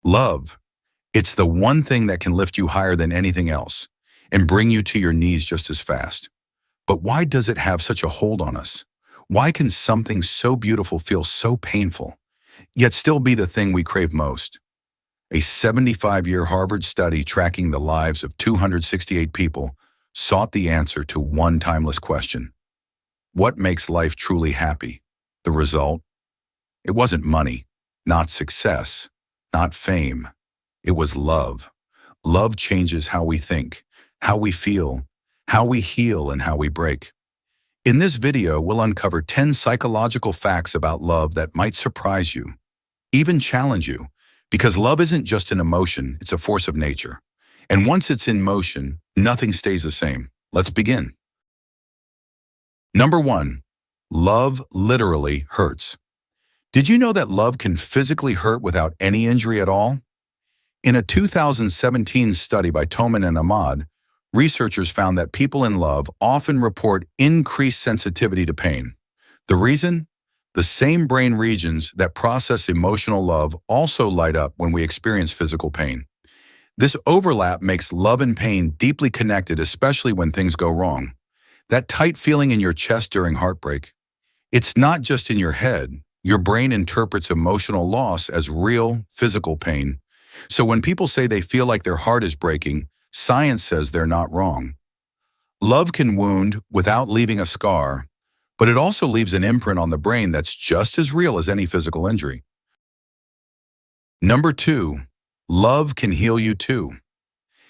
Love. It's the one thing that can lift you higher than anything else and bring you to your knees just as fast. But why does it have such a hold on us? Why can something so beautiful feel so painful, yet still be the thing we crave most? A 75-year Harvard study tracking the lives of 268 people sought the answer to one timeless question. What makes life truly happy? The result? It wasn't money, not success, not fame. It was love. Love changes how we think, how we feel, how we heal, and how we break. In this video, we'll uncover 10 psychological facts about love that might surprise you, even challenge you, because love isn't just an emotion, it's a force of nature. And once it's in motion, nothing stays the same. Let's begin. Number 1, love literally hurts. Did you know that love can physically hurt without any injury at all? In a 2017 study by Toman and Ahmad, researchers found that people in love often report increased sensitivity to pain. The reason? The same brain regions that process emotional love also light up when we experience physical pain. This overlap makes love and pain deeply connected, especially when things go wrong. That tight feeling in your chest during heartbreak. It's not just in your head. Your brain interprets emotional loss as real, physical pain. So when people say they feel like their heart is breaking, science says they're not wrong. Love can wound without leaving a scar, but it also leaves an imprint on the brain that's just as real as any physical injury. Number 2, love can heal you too.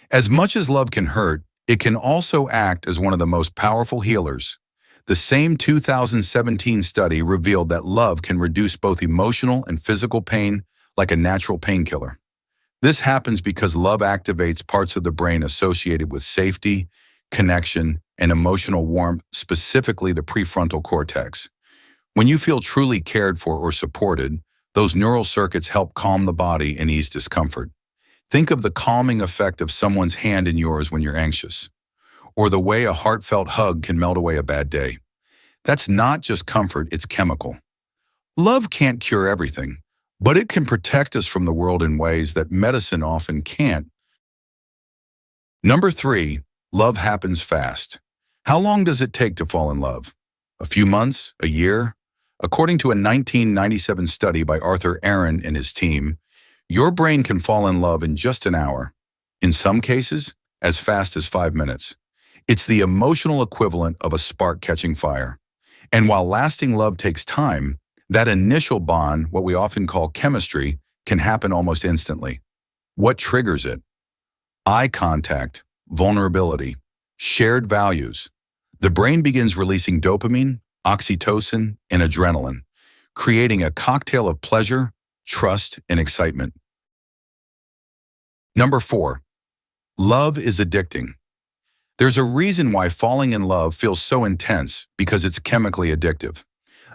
As much as love can hurt, it can also act as one of the most powerful healers. The same 2017 study revealed that love can reduce both emotional and physical pain like a natural painkiller. This happens because love activates parts of the brain associated with safety, connection, and emotional warmth, specifically the prefrontal cortex. When you feel truly cared for or supported, those neural circuits help calm the body and ease discomfort. Think of the calming effect of someone's hand in yours when you're anxious, or the way a heartfelt hug can melt away a bad day. That's not just comfort, it's chemical. Love can't cure everything, but it can protect us from the world in ways that medicine often can't. Number 3, love happens fast. How long does it take to fall in love? A few months? A year? According to a 1997 study by Arthur Aaron and his team, your brain can fall in love in just an hour. In some cases, as fast as 5 minutes. It's the emotional equivalent of a spark catching fire. And while lasting love takes time, that initial bond, what we often call chemistry, can happen almost instantly. What triggers it? Eye contact, vulnerability, shared values. The brain begins releasing dopamine, oxytocin, and adrenaline, creating a cocktail of pleasure, trust, and excitement. Number 4, love is addicting. There's a reason why falling in love feels so intense, because it's chemically addictive.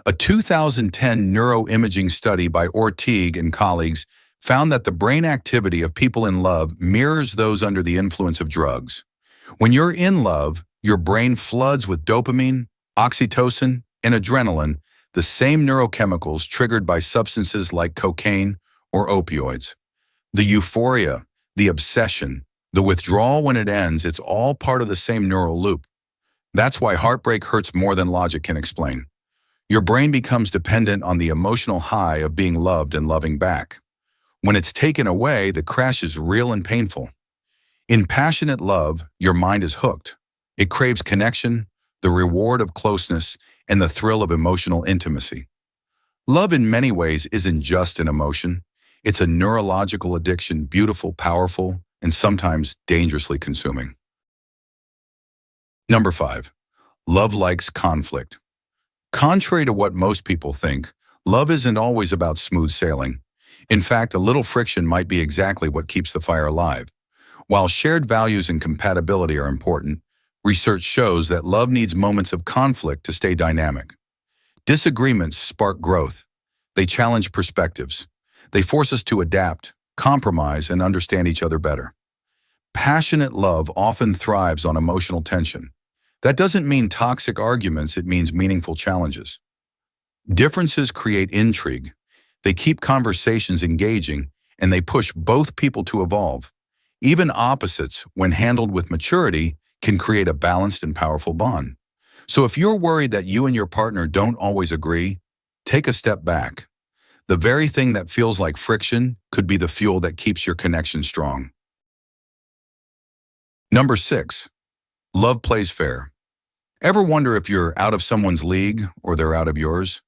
A 2010 neuroimaging study by Ortiz and colleagues found that the brain activity of people in love mirrors those under the influence of drugs. When you're in love, your brain floods with dopamine, oxytocin, and adrenaline, the same neurochemicals triggered by substances like cocaine or opioids. The euphoria, the obsession, the withdrawal when it ends, it's all part of the same neural loop. That's why heartbreak hurts more than logic can explain. Your brain becomes dependent on the emotional high of being loved and loving back. When it's taken away, the crash is real and painful. In passionate love, your mind is hooked. It craves connection, the reward of closeness, and the thrill of emotional intimacy. Love in many ways isn't just an emotion. It's a neurological addiction, beautiful, powerful, and sometimes dangerously consuming. Number 5, love likes conflict. Contrary to what most people think, love isn't always about smooth sailing. In fact, a little friction might be exactly what keeps the fire alive. While shared values and compatibility are important, research shows that love needs moments of conflict to stay dynamic. Disagreements spark growth. They challenge perspectives. They force us to adapt, compromise, and understand each other better. Passionate love often thrives on emotional tension. That doesn't mean toxic arguments, it means meaningful challenges. Differences create intrigue. They keep conversations engaging, and they push both people to evolve. Even opposites, when handled with maturity, can create a balanced and powerful bond. So if you're worried that you and your partner don't always agree, take a step back. The very thing that feels like friction could be the fuel that keeps your connection strong. Number 6. Love plays fair. Ever wonder if you're out of someone's league or they're out of yours?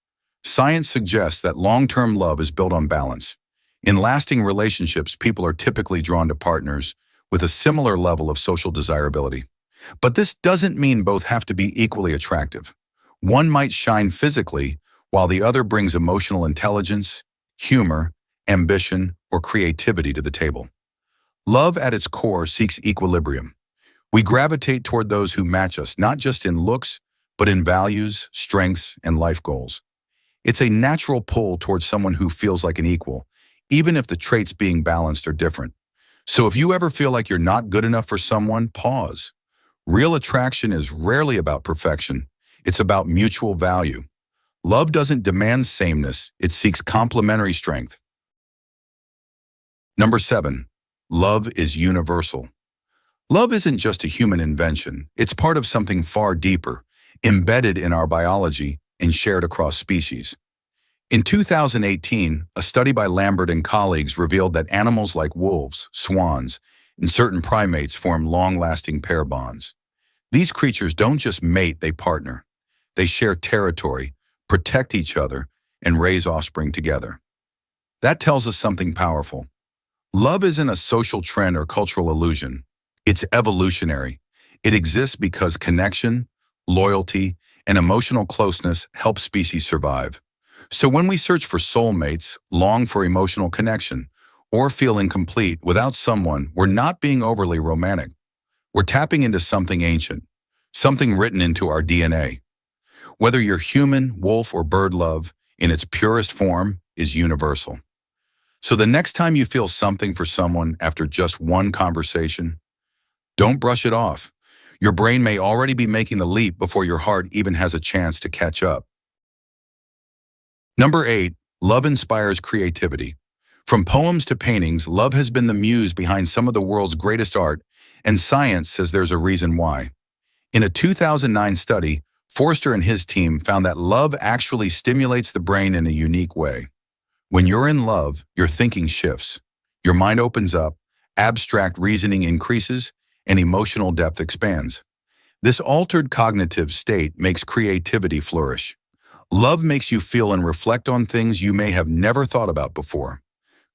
Science suggests that long-term love is built on balance. In lasting relationships, people are typically drawn to partners with a similar level of social desirability. But this doesn't mean both have to be equally attractive. One might shine physically, while the other brings emotional intelligence, humor, ambition, or creativity to the table. Love at its core seeks equilibrium. We gravitate toward those who match us, not just in looks, but in values, strengths, and life goals. It's a natural pull towards someone who feels like an equal, even if the traits being balanced are different. So if you ever feel like you're not good enough for someone, pause. Real attraction is rarely about perfection. It's about mutual value. Love doesn't demand sameness, it seeks complementary strength. Number 7. Love is universal. Love isn't just a human invention, it's part of something far deeper, embedded in our biology and shared across species. In 2018, a study by Lambert and colleagues revealed that animals like wolves, swans, and certain primates form long-lasting pair bonds. These creatures don't just mate, they partner. They share territory, protect each other, and raise offspring together. That tells us something powerful. Love isn't a social trend or cultural illusion. It's evolutionary. It exists because connection, loyalty, and emotional closeness help species survive. So when we search for soulmates, long for emotional connection, or feel incomplete without someone, we're not being overly romantic. We're tapping into something ancient, something written into our DNA. Whether you're human, wolf, or bird, love, in its purest form, is universal. So the next time you feel something for someone after just one conversation, don't brush it off. Your brain may already be making the leap before your heart even has a chance to catch up. Number 8. Love inspires creativity. From poems to paintings, love has been the muse behind some of the world's greatest art, and science says there's a reason why. In a 2009 study, Forster and his team found that love actually stimulates the brain in a unique way. When you're in love, your thinking shifts. Your mind opens up, abstract reasoning increases, and emotional depth expands. This altered cognitive state makes creativity flourish. Love makes you feel and reflect on things you may have never thought about before.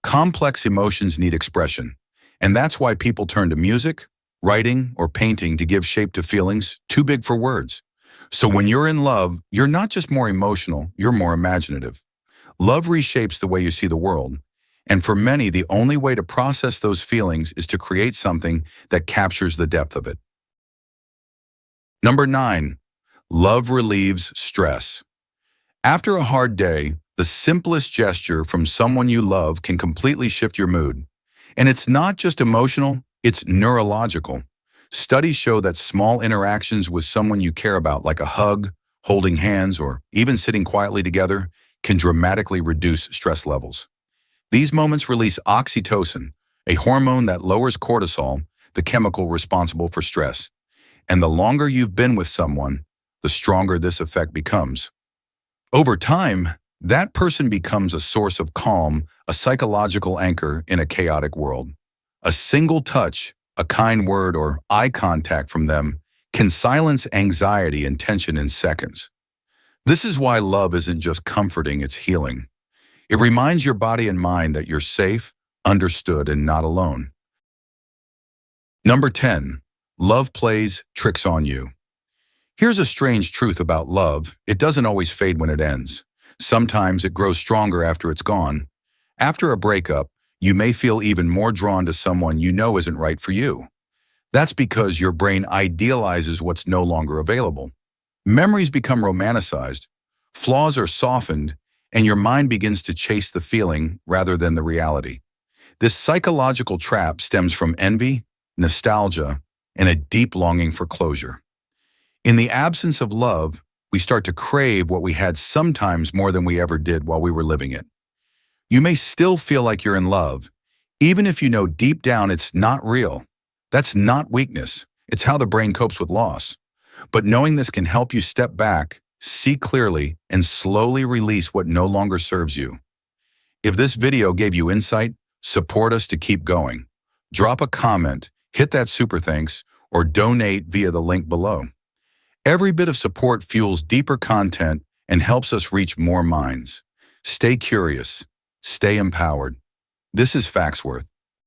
Complex emotions need expression, and that's why people turn to music, writing, or painting to give shape to feelings too big for words. So when you're in love, you're not just more emotional, you're more imaginative. Love reshapes the way you see the world, and for many, the only way to process those feelings is to create something that captures the depth of it. Number 9. Love relieves stress. After a hard day, the simplest gesture from someone you love can completely shift your mood. And it's not just emotional, it's neurological. Studies show that small interactions with someone you care about, like a hug, holding hands, or even sitting quietly together, can dramatically reduce stress levels. These moments release oxytocin, a hormone that lowers cortisol, the chemical responsible for stress. And the longer you've been with someone, the stronger this effect becomes. Over time, that person becomes a source of calm, a psychological anchor in a chaotic world. A single touch, a kind word, or eye contact from them can silence anxiety and tension in seconds. This is why love isn't just comforting, it's healing. It reminds your body and mind that you're safe, understood, and not alone. Number 10. Love plays tricks on you. Here's a strange truth about love. It doesn't always fade when it ends. Sometimes it grows stronger after it's gone. After a breakup, you may feel even more drawn to someone you know isn't right for you. That's because your brain idealizes what's no longer available. Memories become romanticized, flaws are softened, and your mind begins to chase the feeling rather than the reality. This psychological trap stems from envy, nostalgia, and a deep longing for closure. In the absence of love, we start to crave what we had, sometimes more than we ever did while we were living it. You may still feel like you're in love, Even if you know deep down it's not real. That's not weakness. It's how the brain copes with loss. But knowing this can help you step back, see clearly, and slowly release what no longer serves you. If this video gave you insight, support us to keep going. Drop a comment, hit that super thanks, or donate via the link below. Every bit of support fuels deeper content and helps us reach more minds. Stay curious. Stay empowered. This is Factsworth.